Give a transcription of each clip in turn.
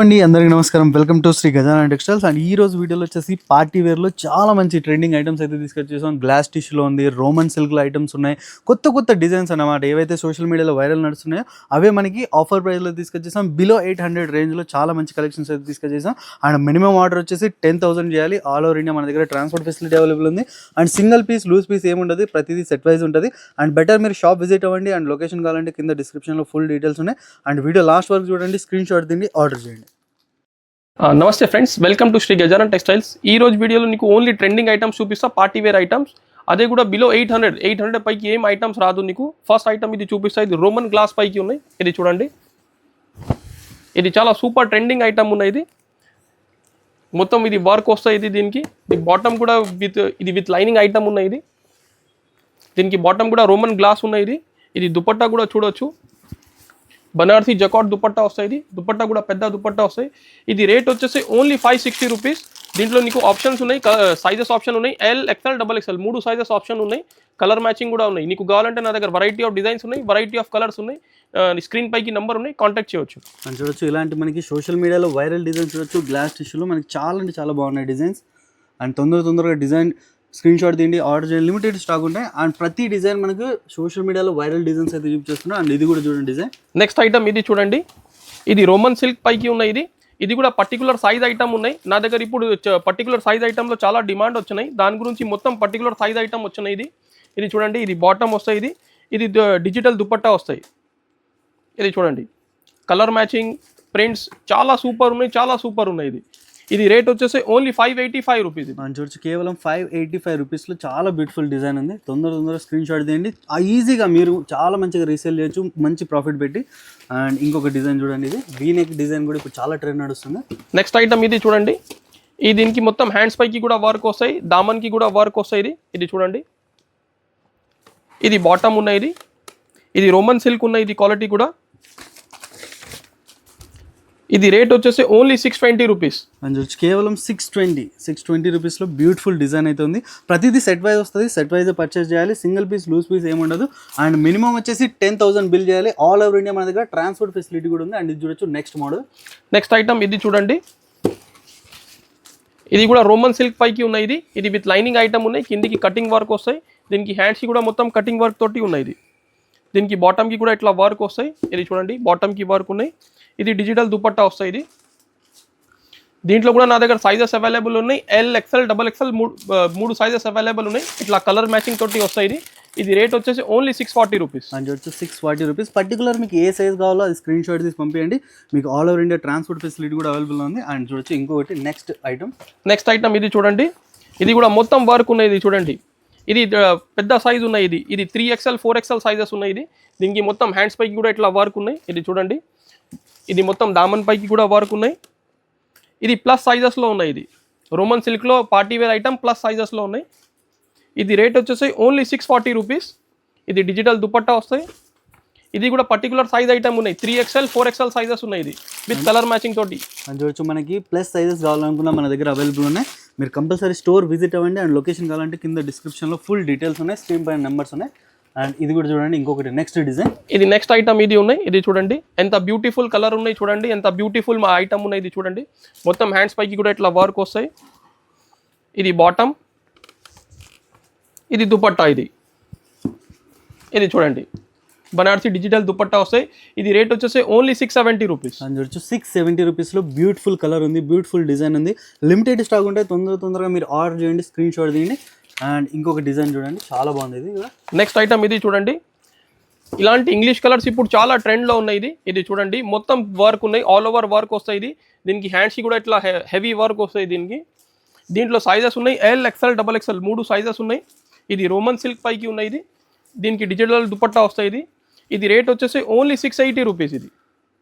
అండి అందరికీ నమస్కారం. Welcome to Shri Gajana textiles. And ఈ రోజు వీడియోలో వచ్చేసి పార్టీ వేర్లో చాలా మంచి ట్రెండింగ్ ఐటమ్స్ అయితే తీసుకొచ్చేసాం. గ్లాస్ టిష్యూలో ఉంది, రోమన్ సిల్క్లో ఐటమ్స్ ఉన్నాయి, కొత్త కొత్త డిజైన్స్ అన్నమాట. ఏవైతే సోషల్ మీడియాలో వైరల్ నడుస్తున్నాయో అవే మనకి ఆఫర్ ప్రైస్లో తీసుకొచ్చేసాం. బిలో 800 రేంజ్లో చాలా మంచి కలెక్షన్స్ అయితే తీసుకొచ్చేసాం. అండ్ మినిమం ఆర్డర్ వచ్చేసి 10,000 చేయాలి. ఆల్ ఓవర్ ఇండియా మన దగ్గర ట్రాన్స్పోర్ట్ ఫెసిలిటీ అవైలబుల్ ఉంది. And single piece loose piece ఏముండదు, ప్రతిదీ సెట్ వైజ్ ఉంటుంది. అండ్ బెటర్ మీరు షాప్ విజిట్ అవ్వండి. అండ్ లొకేషన్ కావాలంటే కింద డిస్క్రిప్షన్లో ఫుల్ డీటెయిల్స్ ఉన్నాయి. అండ్ వీడియో లాస్ట్ వరకు చూడండి, స్క్రీన్ షాట్ తిండి ఆర్డర్ చేయండి. నమస్తే friends, welcome to Shri Gajana textiles. ఈ రోజు వీడియోలో నీకు ఓన్లీ ట్రెండింగ్ ఐటమ్స్ చూపిస్తా, పార్టీ వేర్ ఐటమ్స్. అదే కూడా బిలో 800 పైకి ఏం ఐటమ్స్ రాదు నీకు. ఫస్ట్ ఐటమ్ ఇది చూపిస్తా, ఇది రోమన్ గ్లాస్ పైకి ఉన్నాయి. ఇది చూడండి, ఇది చాలా సూపర్ ట్రెండింగ్ ఐటమ్ ఉన్నాయి. ఇది మొత్తం ఇది వర్క్ వస్తాయి. ఇది దీనికి బాటమ్ కూడా విత్ లైనింగ్ ఐటమ్ ఉన్నాయి. ఇది దీనికి బాటమ్ కూడా రోమన్ గ్లాస్ ఉన్నాయి. ఇది దుపట్టా కూడా చూడొచ్చు, బనారసీ జకాట్ దుపట్టా వస్తాయి. ఇది దుపట్టా కూడా పెద్ద దుపట్టా వస్తాయి. ఇది రేట్ వచ్చేసి ఓన్లీ 560 రూపీస్. దీంట్లో నీకు ఆప్షన్స్ ఉన్నాయి, సైజెస్ ఆప్షన్ ఉన్నాయి, L, XL, double XL 3 sizes option ఉన్నాయి. కలర్ మ్యాచింగ్ కూడా ఉన్నాయి. నీకు కావాలంటే నా దగ్గర వెరైటీ ఆఫ్ డిజైన్స్ ఉన్నాయి, వెరైటీ ఆఫ్ కలర్స్ ఉన్నాయి. స్క్రీన్ పైకి నెంబర్ ఉన్నాయి, కాంటాక్ట్ చేయవచ్చు. అని చూడొచ్చు, ఇలాంటి మనకి సోషల్ మీడియాలో వైరల్ డిజైన్స్ చూడొచ్చు. గ్లాస్ టిష్యూలో మనకి చాలా అంటే చాలా బాగున్నాయి డిజైన్స్. అండ్ తొందరగా డిజైన్ స్క్రీన్ షాట్ తీయండి, ఆర్డర్ చేయండి. లిమిటెడ్ స్టాక్ ఉంటాయి. అండ్ ప్రతి డిజైన్ మనకు సోషల్ మీడియాలో వైరల్ డిజైన్స్ అయితే చూపిస్తున్నాం. అండ్ ఇది కూడా చూడండి డిజైన్. నెక్స్ట్ ఐటమ్ ఇది చూడండి, ఇది రోమన్ సిల్క్ పైకి ఉన్నాయి. ఇది కూడా పర్టికులర్ సైజ్ ఐటమ్ ఉన్నాయి నా దగ్గర. ఇప్పుడు పర్టికులర్ సైజ్ ఐటమ్లో చాలా డిమాండ్ వచ్చినాయి, దాని గురించి మొత్తం పర్టికులర్ సైజ్ ఐటమ్ వచ్చినాయి. ఇది చూడండి, ఇది బాటమ్ వస్తాయి. ఇది డిజిటల్ దుపట్టా వస్తాయి. ఇది చూడండి, కలర్ మ్యాచింగ్ ప్రింట్స్ చాలా సూపర్ ఉన్నాయి. ఇది రేట్ వచ్చేసి ఓన్లీ 585 రూపీస్. మనం చూడొచ్చు, కేవలం 585 రూపీస్లో చాలా బ్యూటిఫుల్ డిజైన్ ఉంది. తొందరగా స్క్రీన్ షాట్ తీయండి. ఈజీగా మీరు చాలా మంచిగా రీసేల్ చేయొచ్చు, మంచి ప్రాఫిట్ పెట్టి. అండ్ ఇంకొక డిజైన్ చూడండి, ఇది వీనెక్ డిజైన్ కూడా ఇప్పుడు చాలా ట్రెండ్ నడుస్తుంది. నెక్స్ట్ ఐటమ్ ఇది చూడండి, ఈ దీనికి మొత్తం హ్యాండ్స్ పైకి కూడా వర్క్ వస్తాయి, దామన్కి కూడా వర్క్ వస్తాయి. ఇది చూడండి, ఇది బాటమ్ ఉన్నాయి. ఇది రోమన్ సిల్క్ ఉన్నాయి. ఇది క్వాలిటీ కూడా. ఇది రేట్ వచ్చేసి ఓన్లీ 620 రూపీస్. అని చూడొచ్చు, కేవలం 620 రూపీస్లో బ్యూటిఫుల్ డిజైన్ అయితే ఉంది. ప్రతిదీ సెట్ వైజ్ వస్తుంది, సెట్ వైజ్ పర్చేస్ చేయాలి. సింగిల్ పీస్ లూజ్ పీస్ ఏముండదు. అండ్ మినిమం వచ్చేసి 10,000 బిల్ చేయాలి. ఆల్ ఓవర్ ఇండియా మన దగ్గర ట్రాన్స్పోర్ట్ ఫెసిలిటీ కూడా ఉంది. అండ్ ఇది చూడొచ్చు నెక్స్ట్ మోడల్. నెక్స్ట్ ఐటమ్ ఇది చూడండి, ఇది కూడా రోమన్ సిల్క్ పైకి ఉన్నాయి. ఇది విత్ లైనింగ్ ఐటమ్ ఉన్నాయి. కిందికి కటింగ్ వర్క్ వస్తాయి. దీనికి హ్యాండ్స్కి కూడా మొత్తం కటింగ్ వర్క్ తోటి ఉన్నాయి. దీనికి బాటమ్కి కూడా ఇట్లా వర్క్ వస్తాయి. ఇది చూడండి, బాటమ్కి వర్క్ ఉన్నాయి. ఇది డిజిటల్ దుపట్టా వస్తాయి. ఇది దీంట్లో కూడా నా దగ్గర సైజెస్ అవైలబుల్ ఉన్నాయి, L, XL, double XL 3 sizes available ఉన్నాయి. ఇట్లా కలర్ మ్యాచింగ్ తోటి వస్తాయి. ఇది రేట్ వచ్చేసి ఓన్లీ 640 రూపీస్. అని చూడొచ్చు, 640 రూపీస్. పర్టికులర్ మీకు ఏ సైజ్ కావాలో అది స్క్రీన్ షాట్ తీసి పంపించండి. మీకు all over India transport facility కూడా అవైలబుల్ ఉంది. అండ్ చూడొచ్చు ఇంకొకటి నెక్స్ట్ ఐటమ్ ఇది చూడండి, ఇది కూడా మొత్తం వర్క్ ఉన్నాయి. ఇది చూడండి, ఇది పెద్ద సైజ్ ఉన్నాయి. ఇది 3XL 4XL సైజెస్ ఉన్నాయి. దీనికి మొత్తం హ్యాండ్స్ పైకి కూడా ఇట్లా వర్క్ ఉన్నాయి. ఇది చూడండి, ఇది మొత్తం దామన్ పైకి కూడా వర్క్ ఉన్నాయి. ఇది ప్లస్ సైజెస్లో ఉన్నాయి. ఇది రోమన్ సిల్క్లో పార్టీ వేర్ ఐటమ్ ప్లస్ సైజెస్లో ఉన్నాయి. ఇది రేట్ వచ్చేసి ఓన్లీ 640 రూపీస్. ఇది డిజిటల్ దుపట్టా వస్తాయి. ఇది కూడా పర్టికులర్ సైజ్ ఐటమ్ ఉన్నాయి, 3XL 4XL సైజెస్ ఉన్నాయి. ఇది విత్ కలర్ మ్యాచింగ్ తోటి. అని చూడొచ్చు, మనకి ప్లస్ సైజెస్ కావాలనుకున్నా మన దగ్గర అవైలబుల్ ఉన్నాయి. మీరు కంపల్సరీ స్టోర్ విజిట్ అవ్వండి. అండ్ లొకేషన్ కావాలంటే కింద డిస్క్రిప్షన్లో ఫుల్ డీటెయిల్స్ ఉన్నాయి, స్క్రీన్ పైన నెంబర్స్ ఉన్నాయి. అండ్ ఇది కూడా చూడండి, ఇంకొకటి నెక్స్ట్ డిజైన్. ఇది నెక్స్ట్ ఐటమ్ ఇది ఉన్నాయి. ఇది చూడండి, ఎంత బ్యూటిఫుల్ కలర్ ఉన్నాయి. చూడండి ఎంత బ్యూటిఫుల్ మా ఐటమ్ ఉన్నాయి. ఇది చూడండి, మొత్తం హ్యాండ్స్ పైకి కూడా ఇట్లా వర్క్ వస్తాయి. ఇది బాటమ్, ఇది దుపట్టా. ఇది చూడండి, బనారసీ డిజిటల్ దుపట్టా వస్తాయి. ఇది రేట్ వచ్చేసి ఓన్లీ 670 రూపీస్. అని చూడొచ్చు, 670 రూపీస్లో బ్యూటిఫుల్ కలర్ ఉంది, బ్యూటిఫుల్ డిజైన్ ఉంది. లిమిటెడ్ స్టాక్ ఉంటాయి. తొందరగా మీరు ఆర్డర్ చేయండి, స్క్రీన్ షాట్ తీయండి. అండ్ ఇంకొక డిజైన్ చూడండి, చాలా బాగుంది. ఇది నెక్స్ట్ ఐటమ్ ఇది చూడండి, ఇలాంటి ఇంగ్లీష్ కలర్స్ ఇప్పుడు చాలా ట్రెండ్లో ఉన్నాయి. ఇది చూడండి, మొత్తం వర్క్ ఉన్నాయి, ఆల్ ఓవర్ వర్క్ వస్తాయి. దీనికి హ్యాండ్స్కి కూడా ఇట్లా హెవీ వర్క్ వస్తాయి. దీంట్లో సైజెస్ ఉన్నాయి, L, XL, double XL 3 sizes ఉన్నాయి. ఇది రోమన్ సిల్క్ పైకి ఉన్నాయి. దీనికి డిజిటల్ దుపట్టా వస్తాయి. ఇది రేట్ వచ్చేసి ఓన్లీ 680 రూపీస్. ఇది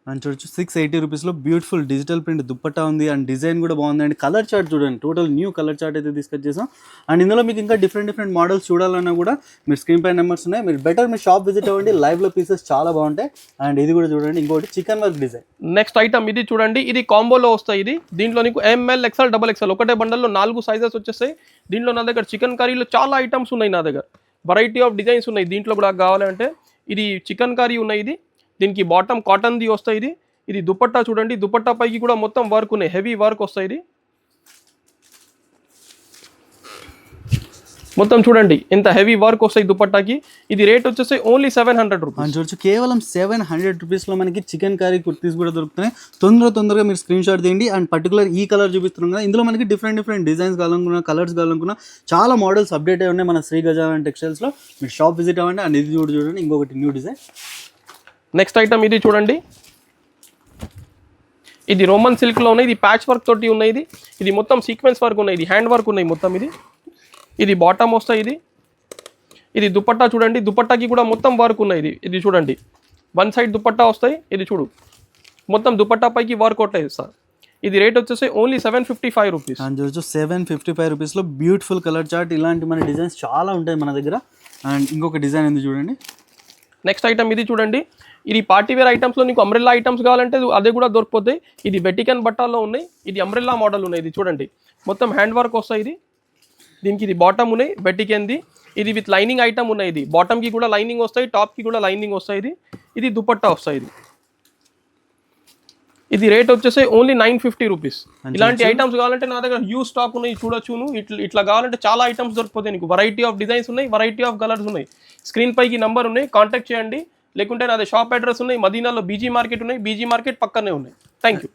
అని చూడొచ్చు, 680 రూపీస్లో బ్యూటిఫుల్ డిజిటల్ ప్రింట్ దుపట్టా ఉంది. అండ్ డిజైన్ కూడా బాగుంది. అండ్ కలర్ చార్ట్ చూడండి, టోటల్ న్యూ కలర్ చార్ట్ అయితే తీసుకొచ్చేసాం. అండ్ ఇందులో మీకు ఇంకా డిఫరెంట్ మోడల్స్ చూడాలన్నా కూడా మీరు స్క్రీన్ పై నెంబర్స్ ఉన్నాయి. మీరు బెటర్ మీ షాప్ విజిట్ అవ్వండి, లైవ్లో పీసెస్ చాలా బాగుంటాయి. అండ్ ఇది కూడా చూడండి, ఇంకోటి chicken work design. Next item ఇది చూడండి, ఇది కాంబోలో వస్తాయి. దీంట్లో నీకు ఎంఎల్, ఎక్స్ఎల్, డబల్ ఎక్స్ఎల్ ఒకటే బండల్లో 4 సైజెస్ వచ్చేస్తాయి. దీంట్లో నా దగ్గర చికెన్ కర్రీలో చాలా ఐటమ్స్ ఉన్నాయి. నా దగ్గర వెరైటీ ఆఫ్ డిజైన్స్ ఉన్నాయి. దీంట్లో కూడా కావాలంటే ఇది చికెన్ కర్రీ ఉన్నాయి. దీనికి బాటమ్ కాటన్ది వస్తాయి. ఇది దుపట్టా చూడండి, దుపట్టా పైకి కూడా మొత్తం వర్క్ ఉన్నాయి, హెవీ వర్క్ వస్తాయి. ఇది మొత్తం చూడండి ఎంత హెవీ వర్క్ వస్తాయి దుపట్టాకి. ఇది రేట్ వచ్చేసి ఓన్లీ 700 రూపీస్. అని చూడొచ్చు, కేవలం 700 రూపీస్లో మనకి చికెన్ కర్రీ కుర్తీస్ కూడా దొరుకుతున్నాయి. తొందరగా మీరు స్క్రీన్ షాట్ తీయండి. అండ్ పర్టికులర్ ఈ కలర్ చూపిస్తున్నాం కదా, ఇందులో మనకి డిఫరెంట్ డిజైన్స్ కావాలనుకున్నా, కలర్స్ కావాలనుకున్నా చాలా మోడల్స్ అప్డేట్ అయి ఉన్నాయి మన శ్రీ గజానన్ టెక్స్టైల్స్లో. మీరు షాప్ విజిట్ అవ్వండి. అండ్ ఇది చూడండి ఇంకొకటి న్యూ డిజైన్. నెక్స్ట్ ఐటమ్ ఇది చూడండి, ఇది రోమన్ సిల్క్లో ఉన్నాయి. ఇది ప్యాచ్ వర్క్ తోటి ఉన్నాయి. ఇది మొత్తం సీక్వెన్స్ వర్క్ ఉన్నాయి, ఇది హ్యాండ్ వర్క్ ఉన్నాయి మొత్తం. ఇది బాటమ్ వస్తాయి. ఇది దుపట్టా చూడండి, దుపట్టాకి కూడా మొత్తం వర్క్ ఉన్నాయి. ఇది చూడండి, వన్ సైడ్ దుపట్టా వస్తాయి. ఇది చూడు మొత్తం దుపట్టా పైకి వర్క్ అవుతాయి సార్. ఇది రేట్ వచ్చేసి ఓన్లీ 755 రూపీస్. అండ్ చూడొచ్చు 755 రూపీస్లో బ్యూటిఫుల్ కలర్ చార్ట్. ఇలాంటి మన డిజైన్స్ చాలా ఉంటాయి మన దగ్గర. అండ్ ఇంకొక డిజైన్ ఉంది చూడండి. నెక్స్ట్ ఐటమ్ ఇది చూడండి, ఇది పార్టీవేర్ ఐటమ్స్లో నీకు అంబ్రెల్లా ఐటమ్స్ కావాలంటే అదే కూడా దొరికిపోతాయి. ఇది వెటికన్ బట్టాల్లో ఉన్నాయి. ఇది అంబ్రెల్లా మోడల్ ఉన్నాయి. ఇది చూడండి మొత్తం హ్యాండ్ వర్క్ వస్తాయి. దీనికి ఇది బాటమ్ ఉన్నాయి వెటికన్ది. ఇది విత్ లైనింగ్ ఐటమ్ ఉన్నాయి. ఇది బాటమ్కి కూడా లైనింగ్ వస్తాయి, టాప్కి కూడా లైనింగ్ వస్తాయి. ఇది దుపట్టా వస్తాయి. ఇది రేట్ వచ్చేసి ఓన్లీ 950 రూపీస్. ఇలాంటి ఐటమ్స్ కావాలంటే నా దగ్గర హ్యూజ్ స్టాక్ ఉన్నాయి, చూడొచ్చు. ఇట్లా కావాలంటే చాలా ఐటమ్స్ దొరికిపోతాయి నీకు. వెరైటీ ఆఫ్ డిజైన్స్ ఉన్నాయి, వెరైటీ ఆఫ్ కలర్స్ ఉన్నాయి. స్క్రీన్ పైకి నంబర్ ఉన్నాయి, కాంటాక్ట్ చేయండి. లేకుంటే నాది షాప్ అడ్రస్ ఉన్నాయి, మదీనాలో బీజీ మార్కెట్ ఉన్నాయి, బీజీ మార్కెట్ పక్కనే ఉన్నాయి. Thank you.